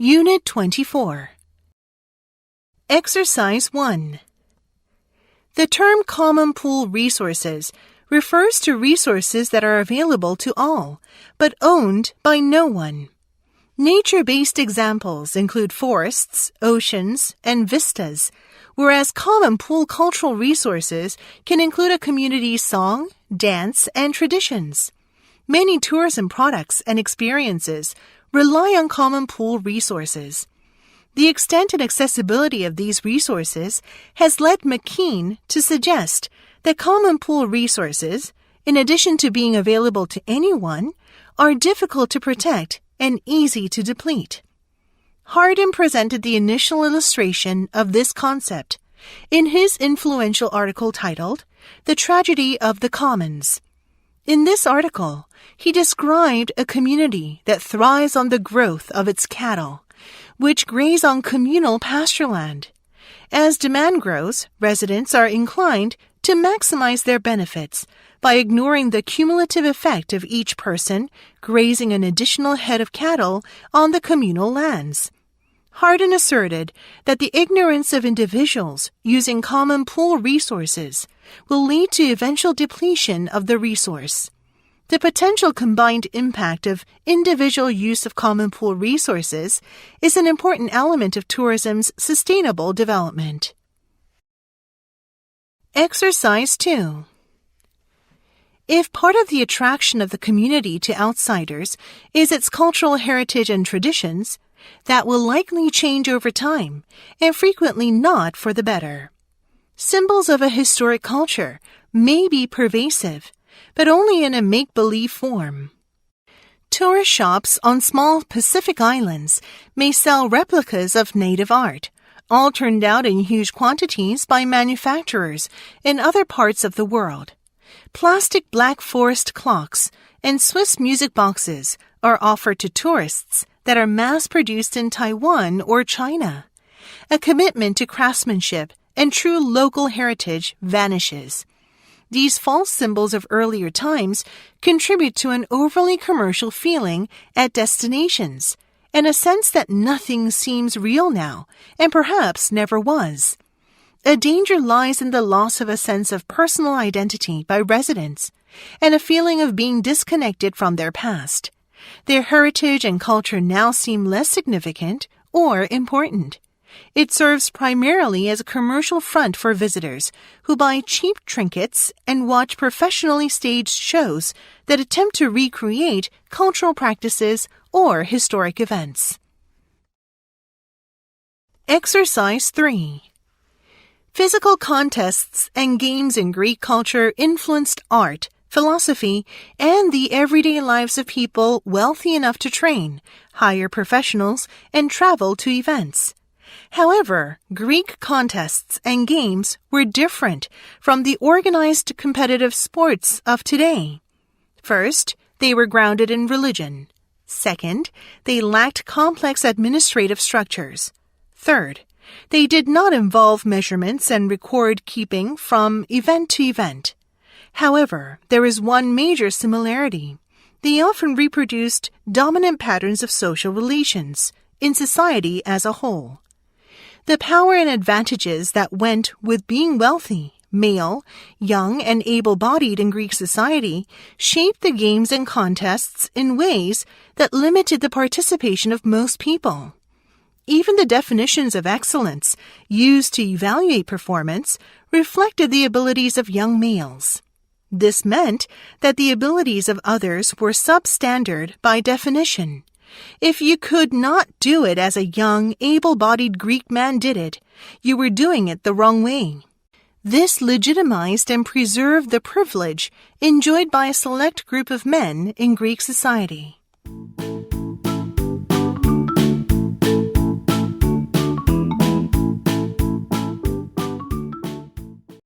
Unit 24. Exercise 1. The term common pool resources refers to resources that are available to all, but owned by no one. Nature-based examples include forests, oceans, and vistas, whereas common pool cultural resources can include a community's song, dance, and traditions. Many tourism products and experiences rely on common pool resources. The extent and accessibility of these resources has led McKean to suggest that common pool resources, in addition to being available to anyone, are difficult to protect and easy to deplete. Hardin presented the initial illustration of this concept in his influential article titled "The Tragedy of the Commons." In this article, he described a community that thrives on the growth of its cattle, which graze on communal pasture land. As demand grows, residents are inclined to maximize their benefits by ignoring the cumulative effect of each person grazing an additional head of cattle on the communal lands. Hardin asserted that the ignorance of individuals using common pool resources will lead to eventual depletion of the resource. The potential combined impact of individual use of common pool resources is an important element of tourism's sustainable development. Exercise 2. If part of the attraction of the community to outsiders is its cultural heritage and traditions, that will likely change over time and frequently not for the better. Symbols of a historic culture may be pervasive, but only in a make-believe form. Tourist shops on small Pacific islands may sell replicas of native art, all turned out in huge quantities by manufacturers in other parts of the world. Plastic Black Forest clocks and Swiss music boxes are offered to tourists that are mass-produced in Taiwan or China. A commitment to craftsmanship and true local heritage vanishes. These false symbols of earlier times contribute to an overly commercial feeling at destinations and a sense that nothing seems real now and perhaps never was. A danger lies in the loss of a sense of personal identity by residents and a feeling of being disconnected from their past. Their heritage and culture now seem less significant or important. It serves primarily as a commercial front for visitors who buy cheap trinkets and watch professionally staged shows that attempt to recreate cultural practices or historic events. Exercise 3. Physical contests and games in Greek culture influenced art, philosophy, and the everyday lives of people wealthy enough to train, hire professionals, and travel to events. However, Greek contests and games were different from the organized competitive sports of today. First, they were grounded in religion. Second, they lacked complex administrative structures. Third, they did not involve measurements and record keeping from event to event. However, there is one major similarity. They often reproduced dominant patterns of social relations in society as a whole. The power and advantages that went with being wealthy, male, young, and able-bodied in Greek society shaped the games and contests in ways that limited the participation of most people. Even the definitions of excellence used to evaluate performance reflected the abilities of young males. This meant that the abilities of others were substandard by definition. If you could not do it as a young, able-bodied Greek man did it, you were doing it the wrong way. This legitimized and preserved the privilege enjoyed by a select group of men in Greek society.